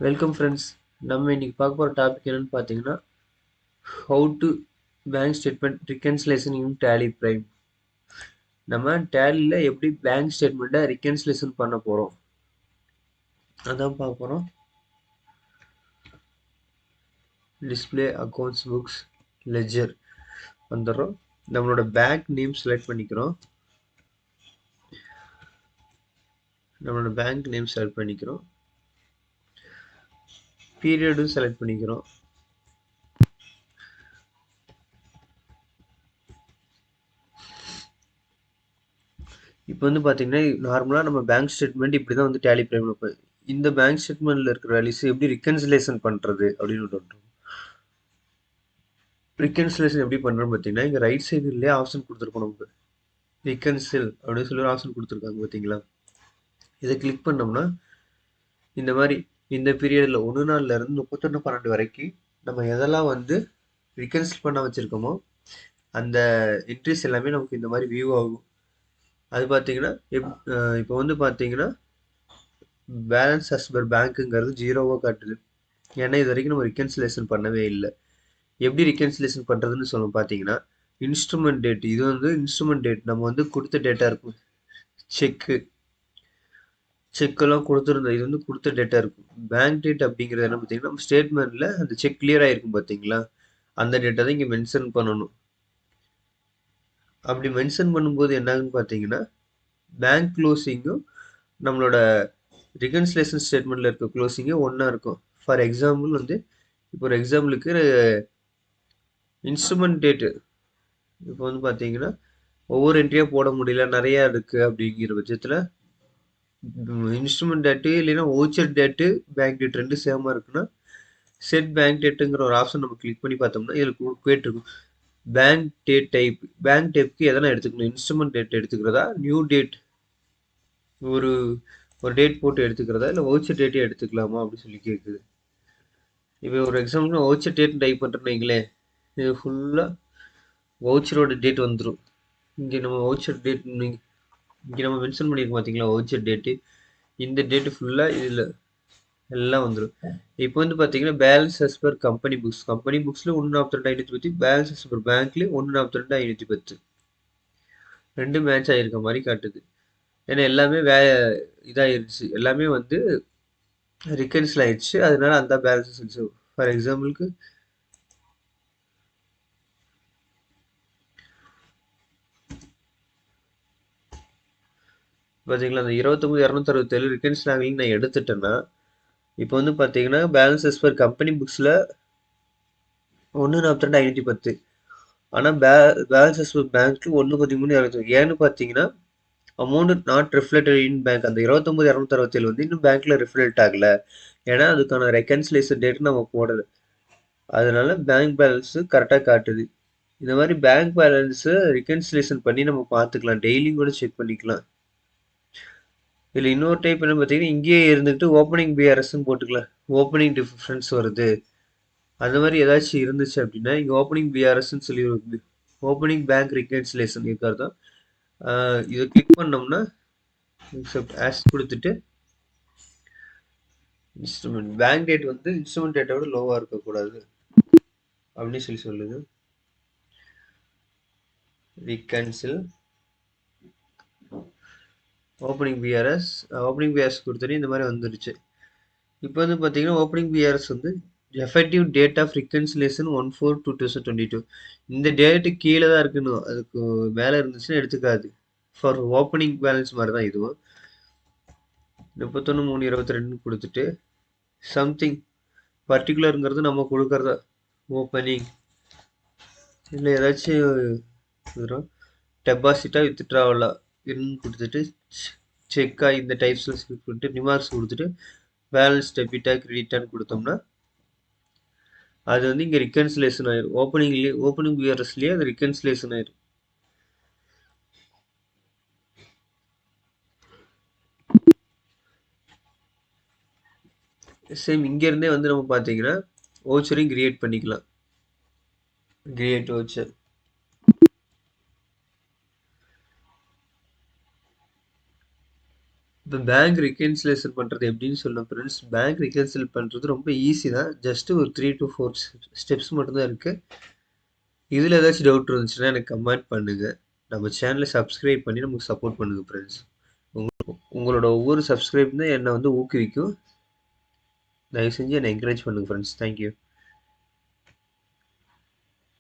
Welcome friends. நம்ம இன்னைக்கு பார்க்க போகிற டாபிக் என்னன்னு பார்த்தீங்கன்னா how to bank statement reconciliation in Tally Prime. நம்ம டேலியில் எப்படி பேங்க் ஸ்டேட்மெண்ட்டை ரிகன்சிலேஷன் பண்ண போகிறோம் அதான் பார்க்க போகிறோம். டிஸ்பிளே அக்கௌண்ட்ஸ் புக்ஸ் லெஜர் வந்துடுறோம். நம்மளோட பேங்க் நேம் செலக்ட் பண்ணிக்கிறோம். பீரியடும் செலக்ட் பண்ணிக்கிறோம். இப்போ வந்து பார்த்தீங்கன்னா நார்மலாக நம்ம பேங்க் ஸ்டேட்மெண்ட் இப்படி தான் வந்து டேலி பிரைம் வைப்போம். இந்த பேங்க் ஸ்டேட்மெண்ட்டில் இருக்கிற வேல்யூஸ் எப்படி ரிகன்சிலேஷன் பண்ணுறது அப்படின்னு சொல்கிறோம். ரிகன்சிலேஷன் எப்படி பண்ணுறோன்னு பார்த்தீங்கன்னா இங்கே ரைட் சைடுலேயே ஆப்ஷன் கொடுத்துருக்கோம். நமக்கு ரிகன்சில் அப்படின்னு சொல்லி ஒரு ஆப்ஷன் கொடுத்துருக்காங்க பார்த்தீங்களா. இதை கிளிக் பண்ணோம்னா இந்த மாதிரி இந்த பீரியடில் 1 நாள்லேருந்து 31/12 வரைக்கும் நம்ம எதெல்லாம் வந்து ரிகன்சில் பண்ண வச்சுருக்கோமோ அந்த என்ட்ரிஸ் எல்லாமே நமக்கு இந்த மாதிரி வியூ ஆகும். அது பார்த்தீங்கன்னா இப்போ வந்து பார்த்தீங்கன்னா பேலன்ஸ் அஸ் பர் பேங்க்குங்கிறது 0வாக காட்டுது. ஏன்னா இது வரைக்கும் நம்ம ரிகன்சிலேஷன் பண்ணவே இல்லை. எப்படி ரிகன்சிலேஷன் பண்ணுறதுன்னு சொல்ல பார்த்தீங்கன்னா இன்ஸ்ட்ருமெண்ட் டேட், இது வந்து இன்ஸ்ட்ருமெண்ட் டேட் நம்ம வந்து கொடுத்த டேட்டா இருக்கும். செக்கெல்லாம் கொடுத்துருந்தோம், இது வந்து கொடுத்த டேட்டா இருக்கும். பேங்க் டேட் அப்படிங்கிறது என்ன பார்த்தீங்கன்னா நம்ம ஸ்டேட்மெண்ட்டில் அந்த செக் கிளியர் ஆகிருக்கும் பார்த்தீங்களா, அந்த டேட்டா தான் இங்கே மென்ஷன் பண்ணணும். அப்படி மென்ஷன் பண்ணும்போது என்னாகுன்னு பார்த்தீங்கன்னா பேங்க் க்ளோசிங்கும் நம்மளோட ரிகன்சிலேஷன் ஸ்டேட்மெண்ட்டில் இருக்க க்ளோசிங்கும் ஒன்றா இருக்கும். ஃபார் எக்ஸாம்பிள் வந்து இப்போ ஒரு எக்ஸாம்பிளுக்கு இன்ஸ்ட்ருமெண்ட் டேட்டு இப்போ வந்து பார்த்தீங்கன்னா ஒவ்வொரு என்ட்ரியாக போட முடியல, நிறையா இருக்குது அப்படிங்கிற பட்சத்தில் இன்ஸ்ட்ருமெண்ட் டேட்டு இல்லைன்னா ஓச்சர் டேட்டு பேங்க் டேட் ரெண்டு சேமாக இருக்குன்னா செட் பேங்க் டேட்டுங்கிற ஒரு ஆப்ஷன் நம்ம கிளிக் பண்ணி பார்த்தோம்னா இதில் கேட்டிருக்கும் பேங்க் டேட் டைப். பேங்க் டேட்க்கு எதனா எடுத்துக்கணும், இன்ஸ்ட்ருமெண்ட் டேட் எடுத்துக்கிறதா, நியூ டேட் ஒரு ஒரு டேட் போட்டு எடுத்துக்கிறதா, இல்லை ஓச்சர் டேட்டே எடுத்துக்கலாமா அப்படின்னு சொல்லி கேட்குது. இப்போ ஒரு எக்ஸாம்பிள் ஓச்சர் டேட் டைப் பண்ணுறேன்னு வைங்களேன், இது ஃபுல்லாக வவுச்சரோட டேட் வந்துடும். இங்கே நம்ம வவுச்சர் டேட் இங்கே நம்ம மென்ஷன் பண்ணியிருக்கோம் பார்த்தீங்களா வவுச்சர் டேட்டு, இந்த டேட்டு ஃபுல்லாக இதில் எல்லாம் வந்துடும். இப்போ வந்து பார்த்தீங்கன்னா பேலன்ஸ் அஸ் பர் கம்பெனி புக்ஸில் 1/42/510, பேலன்ஸ் அஸ் பர் பேங்க்லேயே 1/42/510 ரெண்டு மேட்ச் ஆகிருக்க மாதிரி காட்டுது. ஏன்னா எல்லாமே இதாகிருச்சு, எல்லாமே வந்து ரிகன்சில் ஆயிடுச்சு, அதனால அந்த பேலன்ஸ். ஃபார் எக்ஸாம்பிளுக்கு பார்த்தீங்களா அந்த 29,267 ரிகன்சில் ஆகலைன்னு நான் எடுத்துட்டேன்னா இப்போ வந்து பார்த்தீங்கன்னா பேலன்ஸ் அஸ் பர் கம்பெனி புக்ஸில் 1/42/510, ஆனால் பேலன்ஸ் அஸ் பர் பேங்க்ல 1/13/200. ஏன்னு பார்த்தீங்கன்னா amount not reflected in bank, அந்த 29,267 வந்து இன்னும் பேங்க்ல ரிஃப்ளெக்ட் ஆகல, ஏன்னா அதுக்கான ரெக்கன்சிலேஷன் டேட் நம்ம போடலை, அதனால பேங்க் பேலன்ஸ் கரெக்டாக காட்டுது. இந்த மாதிரி பேங்க் பேலன்ஸை ரிகன்சிலேஷன் பண்ணி நம்ம பார்த்துக்கலாம், டெய்லியும் கூட செக் பண்ணிக்கலாம். இதில் இன்னொரு டைப் என்ன பார்த்தீங்கன்னா இங்கேயே இருந்துட்டு ஓப்பனிங் பிஆர்எஸ்ன்னு போட்டுக்கலாம், ஓப்பனிங் டிஃபரன்ஸ் வருது அந்த மாதிரி ஏதாச்சும் இருந்துச்சு அப்படின்னா இங்கே ஓப்பனிங் பிஆர்எஸ்ன்னு சொல்லி ஓப்பனிங் பேங்க் ரிகன்சிலேஷன் இருக்கிறது தான். இதை கிளிக் பண்ணோம்னா எக்ஸப்ட் ஆஸ் கொடுத்துட்டு இன்ஸ்ட்ருமெண்ட் பேங்க் டேட் வந்து இன்ஸ்ட்ருமெண்ட் டேட்டை விட லோவாக இருக்கக்கூடாது அப்படின்னு சொல்லி சொல்லுது. ரீகன்சில் ஓப்பனிங் பிஆர்எஸ் கொடுத்துட்டு இந்த மாதிரி வந்துருச்சு. இப்போ வந்து பார்த்தீங்கன்னா ஓப்பனிங் பிஆர்எஸ் வந்து எஃபெக்டிவ் டேட் ஆஃப் ரிகன்சிலேஷன் 1/4/2022, இந்த டேட்டு கீழே தான் இருக்கணும், அதுக்கு மேலே இருந்துச்சுன்னா எடுத்துக்காது. ஃபார் ஓப்பனிங் பேலன்ஸ் மாதிரி தான் இதுவும். 31/3/22 கொடுத்துட்டு சம்திங் பர்டிகுலருங்கிறது நம்ம கொடுக்குறதா, ஓப்பனிங் இல்லை ஏதாச்சும் டெபாசிட்டா வித்ட்ராவலா இருந்து கொடுத்துட்டு செக்கா இந்த டைப்ஸில் செலக்ட் பண்ணிட்டு ரிமார்க்ஸ் கொடுத்துட்டு பேலன்ஸ் டெபிட்டா கிரெடிட்டான்னு கொடுத்தோம்னா அது வந்து இங்கே ரிகன்சிலேஷன் ஆயிரும். ஓப்பனிங் பிஆர்எஸ்லேயே அது ரிகன்சிலேஷன் ஆயிரும். சேம் இங்கேருந்தே வந்து நம்ம பார்த்தீங்கன்னா ஓச்சரையும் கிரியேட் பண்ணிக்கலாம். கிரியேட் ஓச்சர் இப்போ பேங்க் ரிகன்சிலேஷன் பண்ணுறது எப்படின்னு சொல்லணும் ஃப்ரெண்ட்ஸ். பேங்க் ரிகன்சில் பண்ணுறது ரொம்ப ஈஸி தான். ஜஸ்ட் ஒரு 3 to 4 ஸ்டெப்ஸ் மட்டும்தான் இருக்குது. இதில் ஏதாச்சும் டவுட் இருந்துச்சுன்னா எனக்கு கமெண்ட் பண்ணுங்கள். நம்ம சேனலை சப்ஸ்கிரைப் பண்ணி நமக்கு சப்போர்ட் பண்ணுங்கள் ஃப்ரெண்ட்ஸ். உங்களோட ஒவ்வொரு சப்ஸ்கிரைப் தான் என்னை வந்து ஊக்குவிக்கும். தயவு செஞ்சு என்னை என்கரேஜ் பண்ணுங்கள் ஃப்ரெண்ட்ஸ். தேங்க்யூ.